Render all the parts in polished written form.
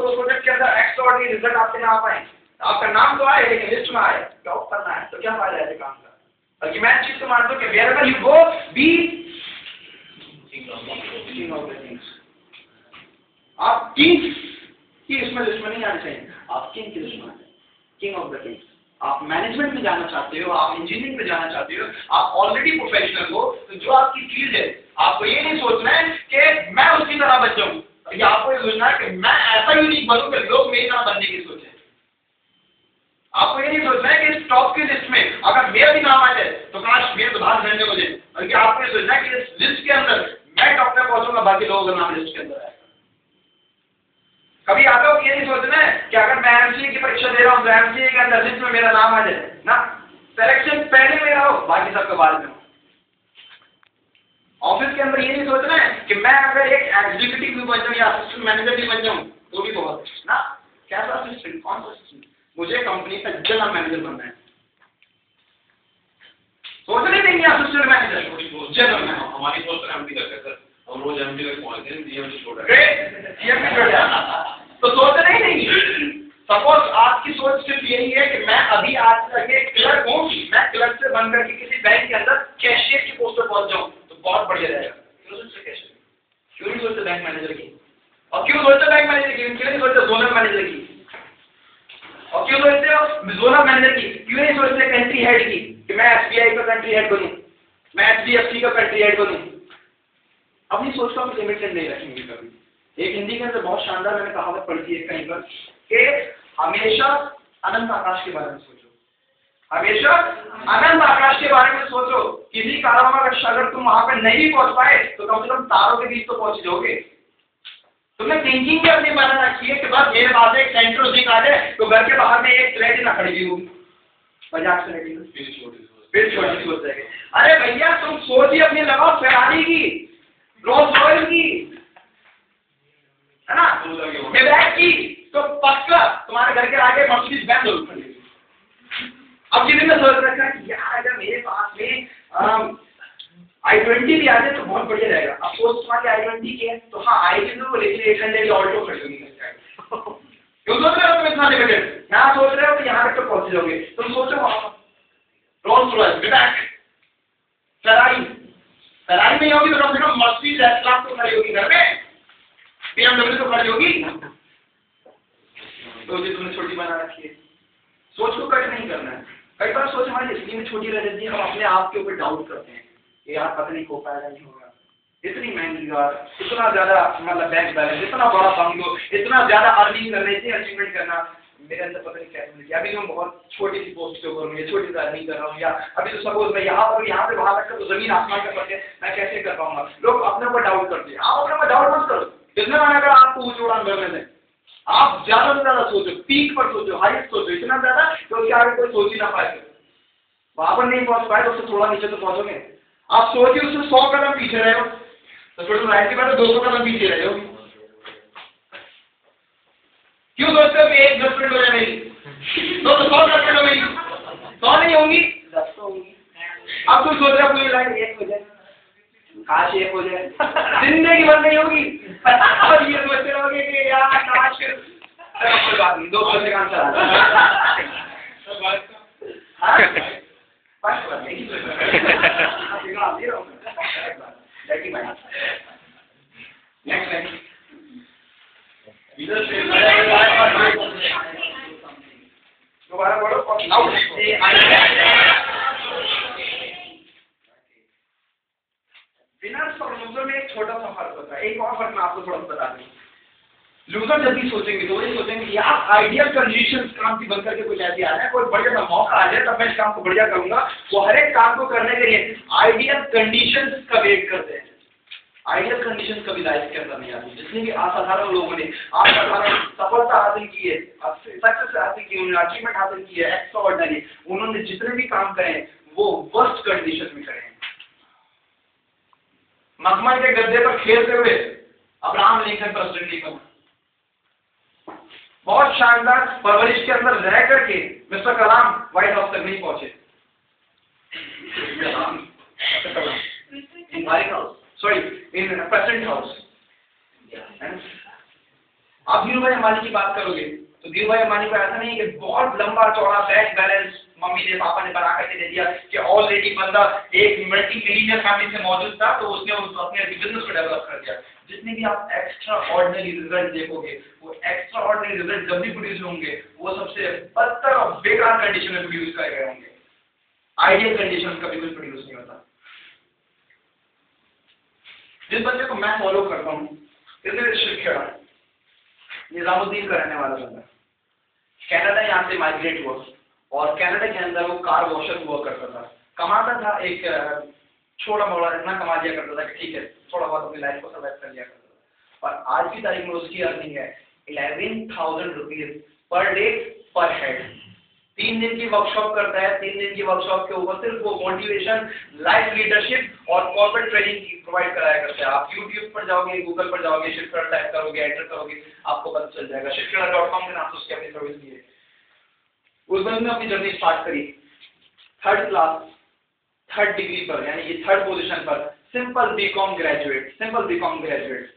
तो प्रोजेक्ट के अंदर एक्स्ट्राऑर्डिनरी रिजल्ट आपके नाम आए, आपका नाम तो आए लेकिन लिस्ट में आए, टॉप करना है, तो क्या फायदा है काम का? बल्कि मैं चीज को मानता हूँ कि wherever you go, be king of the kings। आप किंग की इसमें लिस्ट में नहीं आने चाहिए, आप किंग की लिस्ट में आए, किंग ऑफ द किंग्स। आप मैनेजमेंट में जाना चाहते हो, आप इंजीनियरिंग में जाना चाहते हो, आप ऑलरेडी प्रोफेशनल हो, तो जो आपकी चीज है आपको ये नहीं सोचना है कि मैं उसकी तरह बन जाऊं, या आपको ये सोचना है कि मैं ऐसा यूनिक बनूं कि लोग मेरी तरह बनने की सोचें। आपको ये नहीं सोचना है कि इस टॉप की लिस्ट में अगर मेरा भी नाम आ जाए तो काश मेरे तो भाग रहने हो जाए, बल्कि आपको ये सोचना है कि इस लिस्ट के अंदर मैं टॉप पे पहुंचूंगा, बाकी लोगों का नाम लिस्ट के अंदर आएगा। कभी आपको ये नहीं सोचना है कि अगर मैं एमसीए की परीक्षा दे रहा हूं तो एमसीए के अंदर लिस्ट में मेरा नाम आ जाए ना, सिलेक्शन पहले मेरा हो, बाकी सबका बाद में हो। ऑफिस के अंदर ये नहीं सोचना है कि मैं अगर एक एग्जीक्यूटिव भी बन जाऊं या असिस्टेंट मैनेजर भी बन जाऊं तो भी बहुत है ना। कैसा असिस्टेंट, कौन सा असिस्टेंट? मुझे कंपनी का जनरल मैनेजर बनना है, सोचना ही नहीं है असिस्टेंट मैनेजर, जनरल मैनेजर। हमारी सोच तो एमडी करते हैं सर, हम रोज एमडी तक पहुंचते हैं, जीएम से छोड़ तो सोचना ही नहीं। सपोज आपकी सोच सिर्फ यही है कि मैं अभी आज तक एक क्लर्क हूँ, मैं क्लर्क से बनकर के किसी बैंक के अंदर कैशियर की पोस्ट पर पहुंच जाऊँ तो बहुत बढ़िया रहेगा। क्यों सोचते कैशियर, क्यों नहीं सोचते बैंक मैनेजर की? और क्यों सोचते बैंक मैनेजर की, क्यों नहीं सोचते जोनल मैनेजर की? और क्यों सोचते हो जोनल मैनेजर की, क्यों नहीं सोचते कंट्री हेड की कि मैं एसबीआई का कंट्री हेड बनूं, मैं एचडीएफसी का कंट्री हेड बनूं? अपनी सोच को हम लिमिटेड नहीं रखेंगे कभी। एक हिंदी के अंदर बहुत शानदार मैंने कहावत पढ़ी है कहीं पर कि हमेशा अनंत आकाश के बारे में सोचो, हमेशा अनंत आकाश के बारे में सोचो। किसी कारण में अगर तुम वहां पर नहीं पहुंच पाए तो कम से कम तारों के बीच तो पहुंच जाओगे। तुमने थिंकिंग भी अपनी बना रखी है कि बस मेरे पास एक सेंट्रो जिंक आ जाए तो घर के बाहर में एक प्लेट ना खड़ी होगी, मजाक से नहीं, फिर छोटी सोच जाएगी। अरे भैया तुम सोच ही अपनी लगाओ फेरारी की, रोल्स रॉयस की, है ना, क्वेबेक की, तो पक्का तुम्हारे घर के आगे मर्सिडीज बेंज जरूर खड़ी। अब किसी ने सोच रखा है कि यार अगर मेरे पास में i20 भी आ जाए तो बहुत बढ़िया रहेगा। अब सोच तुम्हारी i20 की है तो हाँ आएगी तो लेकिन 800 की ऑल्टो खड़ी होगी। क्यों सोच रहे हो तुम इतना लिमिटेड? यहाँ सोच रहे हो कि यहाँ तक तो पहुंच जाओगे। तुम सोचो Rolls Royce, Quebec, Ferrari, Ferrari नहीं होगी तो कम से कम मर्सिडीज एस क्लास तो खड़ी होगी घर में, BMW तो खड़ी होगी। तो ये तुमने छोटी बना रखी है। सोच को कट नहीं करना है। कई बार सोच हमारी इसलिए में छोटी रह जाती है, हम अपने आप के ऊपर डाउट करते हैं कि यार पता नहीं हो पाएगा नहीं होगा, इतनी महंगी कार, इतना ज्यादा मतलब बैंक बैलेंस, इतना बड़ा बंगलो, इतना ज्यादा अर्निंग करने से अचीवमेंट करना मेरे अंदर पता नहीं कैसे मिल गया। अभी मैं बहुत छोटी सी पोस्ट के ऊपर हूँ, छोटी सी अर्निंग कर रहा हूँ, या अभी तो सपोज मैं यहाँ पर यहाँ से वहां तक तो जमीन आसमान का फर्क है, मैं कैसे कर पाऊंगा? लोग अपने ऊपर डाउट करते हैं। आप अपने ऊपर डाउट मत करो, जितना माना अगर आपको ऊंच उड़ान भरने में आप ज्यादा से ज्यादा सोचो, पीक पर सोचो, हाईएस्ट सोचो, इतना ज्यादा तो उसके आगे कोई सोच ही ना पाए। वहां पर नहीं पहुंच पाए तो उससे थोड़ा नीचे तो पहुंचोगे। आप सोचिए उससे 100 कदम पीछे रहे हो तो थोड़ी राइट की बात है 200 कदम पीछे रहे हो। क्यों सोचते हो कि एक गर्लफ्रेंड हो जाए मेरी तो 100 गर्लफ्रेंड हो गई, 100 नहीं होंगी 10 तो होंगी। अब तुम सोच रहे हो पूरी लाइफ एक हो जाए, काश एक हो जाए, जिंदगी भर नहीं होगी। और ये सोचते रहोगे कि यार काश, कोई बात नहीं, 2 साल से काम चला दोबारा बोलो। विनर्स और लूजर में एक छोटा सा फर्क होता है। एक और फर्क मैं आपको थोड़ा बता दूं। लूजर जब भी सोचेंगे तो वही सोचेंगे कि यार आइडियल कंडीशंस काम की बनकर के कुछ ऐसी आ जाए, कोई बढ़िया सा मौका आ जाए तब मैं इस काम को बढ़िया करूंगा। वो हर एक काम को करने के लिए आइडियल कंडीशंस का वेट करते हैं। आइडियल कंडीशंस कभी लाइफ के अंदर नहीं आती। जितने भी असाधारण लोगों ने असाधारण सफलता हासिल की है, सक्सेस हासिल की, उन्होंने अचीवमेंट हासिल की है, एक्स्ट्राऑर्डिनरी, उन्होंने जितने भी काम करे वो वर्स्ट कंडीशन में करे। मखमल के गद्दे पर खेलते हुए अब्राहम लिंकन प्रेसिडेंट नहीं बना। बहुत शानदार परवरिश के अंदर रह करके मिस्टर कलाम व्हाइट हाउस तक नहीं पहुंचे। इन व्हाइट हाउस, सॉरी इन प्रेसिडेंट हाउस। आप धीरूभाई अंबानी की बात करोगे तो धीरूभाई अंबानी को ऐसा नहीं है कि बहुत लंबा चौड़ा बैंक बैलेंस मम्मी ने पापा ने बना करके दे दिया कि ऑलरेडी बंदा एक मल्टी मिलियनर फैमिली से मौजूद था तो उसने अपने बिजनेस को डेवलप कर दिया। जितने भी आप एक्स्ट्रा ऑर्डिनरी रिजल्ट देखोगे वो एक्स्ट्रा ऑर्डिनरी रिजल्ट जब भी प्रोड्यूस होंगे वो सबसे बदतर और बेकार कंडीशन में प्रोड्यूस करे गए होंगे। आइडियल कंडीशन कभी भी प्रोड्यूस नहीं होता। जिस बच्चे को मैं फॉलो करता हूँ शिक्षण निजामुद्दीन का रहने वाला बंदा कनाडा यहाँ से माइग्रेट हुआ और कनाडा के अंदर वो कार वॉशर हुआ करता था, कमाता था एक छोटा मोटा इतना कमा लिया करता था कि ठीक है थोड़ा बहुत अपनी लाइफ को सर्वाइव कर लिया करता था। और आज की तारीख में उसकी अर्निंग है 11,000 रुपीज पर डे पर हेड। 3 दिन की वर्कशॉप करता है, 3 दिन की वर्कशॉप के ऊपर सिर्फ वो मोटिवेशन, लाइफ लीडरशिप और कॉर्पोरेट ट्रेनिंग प्रोवाइड कराया करता है। आप यूट्यूब पर जाओगे, गूगल पर जाओगे, शिफ्टर टाइप करोगे, एंटर करोगे, आपको पता चल जाएगा। शिफ्टर.com के नाम से उसकी अपनी सर्विस दी है। उस बंदे ने अपनी जर्नी स्टार्ट करी 3rd क्लास 3rd डिग्री पर, यानी कि 3rd पोजीशन पर, simple BCom graduate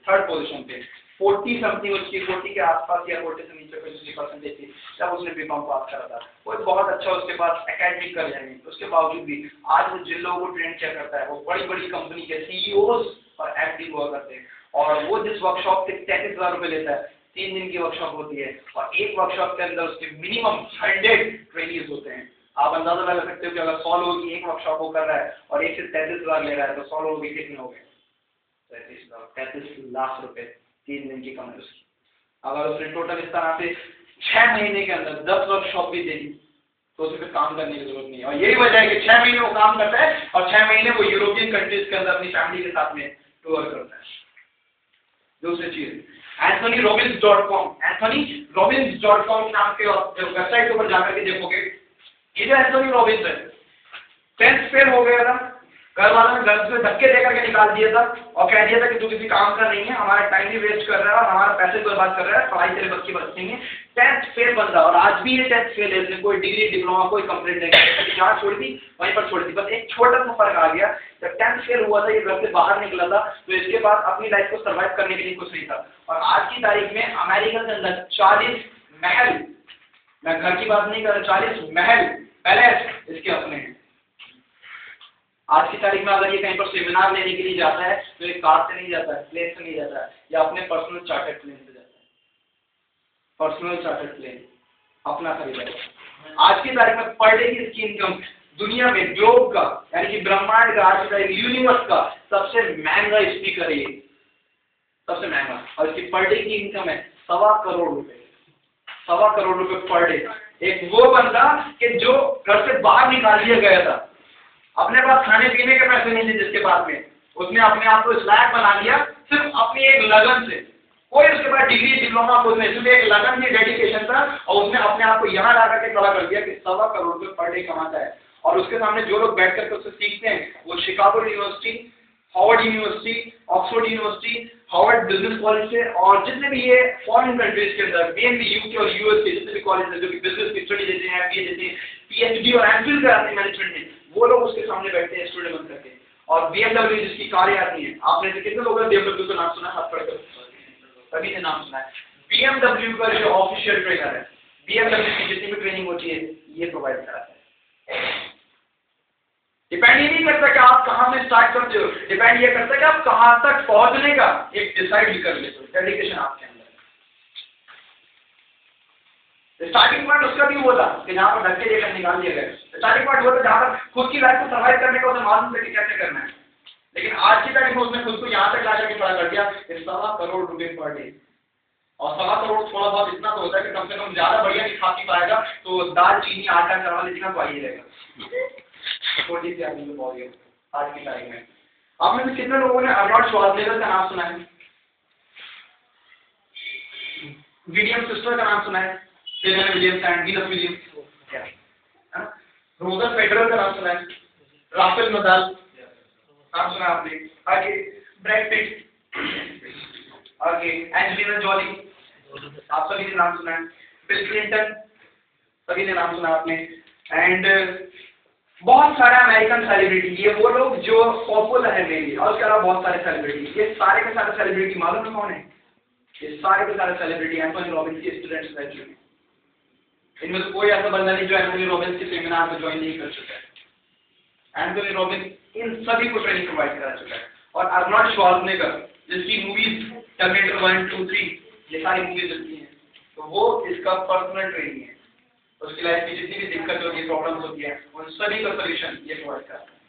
3rd position पे 40 समथिंग उसकी 40 के आसपास या 40 से नीचे कुछ परसेंटेज थी जब उसने बीकॉम पास करा था। वो बहुत अच्छा उसके पास एकेडमिक कर जाएंगे, उसके बावजूद भी आज वो जिन लोगों को ट्रेन किया करता है वो बड़ी बड़ी कंपनी के सीईओज और एमडी हुआ करते हैं। और वो जिस वर्कशॉप से 33,000 रुपये लेता है, 3 दिन की वर्कशॉप होती है और एक वर्कशॉप के अंदर उसके मिनिमम 100 ट्रेनिंग होते हैं। आप अंदाजा लगा सकते हो कि अगर 100 लोगों की एक वर्कशॉप वो कर रहा है और एक से 33,000 ले रहा है तो 100 लोगों के कितने हो गए? 33 लाख रुपए 3 दिन की कमाई उसकी। अगर उसने टोटल इस तरह से 6 महीने के अंदर 10 वर्कशॉप भी दे दी तो उसे फिर काम करने की जरूरत नहीं है। और यही वजह है कि 6 महीने वो काम करता है और 6 महीने वो यूरोपियन कंट्रीज के अंदर अपनी फैमिली के साथ में टूर करता है। दूसरी चीज Anthony-Robbins.com नाम के वेबसाइट के ऊपर जाकर के देखोगे, ये जो एंथोनी रॉबिन्स है 10th फेल हो गया था, घर वालों ने घर से धक्के देकर के निकाल दिया था और कह दिया था कि तू किसी काम का नहीं है, हमारा टाइम भी वेस्ट कर रहा है और हमारा पैसे बर्बाद कर रहा है, पढ़ाई तेरे बच्चे नहीं है। 10th फेल बंदा और आज भी ये 10th फेल है, इसने कोई डिग्री डिप्लोमा कोई कंप्लीट नहीं किया, जहाँ छोड़ दी वहीं पर छोड़ दी। बस एक छोटा सा फर्क आ गया, जब 10th फेल हुआ था ये घर से बाहर निकला था तो इसके बाद अपनी लाइफ को सर्वाइव करने के लिए कुछ नहीं था। और आज की तारीख में अमेरिका के अंदर 40 महल, मैं घर की बात नहीं कर रहा, 40 महल पैलेस इसके अपने हैं। आज की तारीख में अगर ये कहीं पर सेमिनार लेने के लिए जाता है तो एक कार से नहीं जाता है, प्लेन से नहीं जाता है, या अपने पर्सनल चार्टर्ड प्लेन से जाता है। पर्सनल चार्टर्ड प्लेन अपना खरीदा है। आज की तारीख में पर डे की इसकी इनकम दुनिया में ग्लोब का यानी कि ब्रह्मांड का, आज की तारीख यूनिवर्स का सबसे महंगा स्पीकर है ये, सबसे महंगा। और इसकी पर डे की इनकम है 1.25 करोड़ रुपए, 1.25 करोड़ रुपए पर डे। एक वो बंदा कि जो घर से बाहर निकाल दिया गया था, अपने पास खाने पीने के पैसे नहीं थे, जिसके बाद में उसने अपने आप को इस लायक बना लिया सिर्फ अपनी एक लगन से। कोई उसके पास डिग्री डिप्लोमा कुछ नहीं, सिर्फ एक लगन की डेडिकेशन था और उसने अपने आप को यहाँ ला करके खड़ा कर दिया कि 1.25 करोड़ रुपए पर डे कमाता है। और उसके सामने जो लोग बैठ करके उससे सीखते हैं वो Chicago university, Harvard university, Oxford university, Harvard business college से और जितने भी ये फॉरेन कंट्रीज के अंदर मेनली यूके और यूएस के जितने भी कॉलेज है जो कि बिजनेस की स्टडी देते हैं, MBA देते हैं, PhD और एमफिल कराते हैं मैनेजमेंट में, वो लोग उसके सामने बैठते हैं स्टूडेंट बन करके। और BMW जिसकी कारें आती हैं, आपने से कितने लोगों ने BMW का नाम सुना है? हाथ पढ़कर सभी ने नाम सुना है। BMW का जो ऑफिशियल ट्रेनर है, BMW की जितनी भी ट्रेनिंग होती है ये प्रोवाइड कराता है। डिपेंड ये नहीं करता कि आप कहाँ से स्टार्ट करते हो, डिपेंड ये करता है कि आप कहाँ तक पहुंचने का एक डिसाइड कर लेते हो, डेडिकेशन आपके अंदर। स्टार्टिंग पॉइंट उसका भी हुआ था कि जहाँ पर धक्के देकर निकाल दिया गया, स्टार्टिंग पॉइंट हुआ था जहाँ पर खुद की लाइफ को सर्वाइव करने का उसे मालूम था कि कैसे करना है। लेकिन आज की तारीख में उसने खुद को यहाँ तक ला करके खड़ा कर दिया 1.25 करोड़ रुपए पर डे। और 1.25 करोड़ थोड़ा बहुत इतना तो होता है कि कम से कम ज्यादा बढ़िया नहीं खा पी पाएगा तो दाल चीनी आटा करवा लीजिएगा तो आइए रहेगा। छोटी सी आदमी को आज की तारीख में आप में से कितने लोगों ने अर्नोल्ड श्वार्ज़नेगर का नाम सुना है? विलियम सिस्टर का नाम सुना है? Serena Williams and Venus Williams. Roger Federer का नाम सुना है? राफेल नदाल नाम सुना आपने? आगे ब्रैड पिट, आगे एंजेलिना जॉली, आप सभी ने नाम सुना है? बिल क्लिंटन, सभी ने नाम सुना आपने? एंड बहुत सारे अमेरिकन सेलिब्रिटी, ये वो लोग जो पॉपुलर है मेनली, और उसके अलावा बहुत सारे सेलिब्रिटी। ये सारे के सारे सेलिब्रिटी मालूम है कौन है? ये सारे के सारे सेलिब्रिटी एंथोनी रॉबिन्स के स्टूडेंट्स रह चुके हैं। इनमें तो कोई ऐसा बंदा नहीं जो एंथोनी रॉबिन्स के सेमिनार में ज्वाइन नहीं कर चुका है। एंथोनी रॉबिन्स इन सभी को ट्रेनिंग प्रोवाइड करा चुका है। और आर्नोल्ड श्वार्ज़नेगर जिसकी मूवीज टर्मिनेटर 1, 2, 3 ये सारी मूवीज चलती हैं, तो वो इसका पर्सनल ट्रेनिंग है। उसकी लाइफ में जितनी भी दिक्कत होगी, प्रॉब्लम्स होती है, उन सभी का सॉल्यूशन ये प्रोवाइड करता है।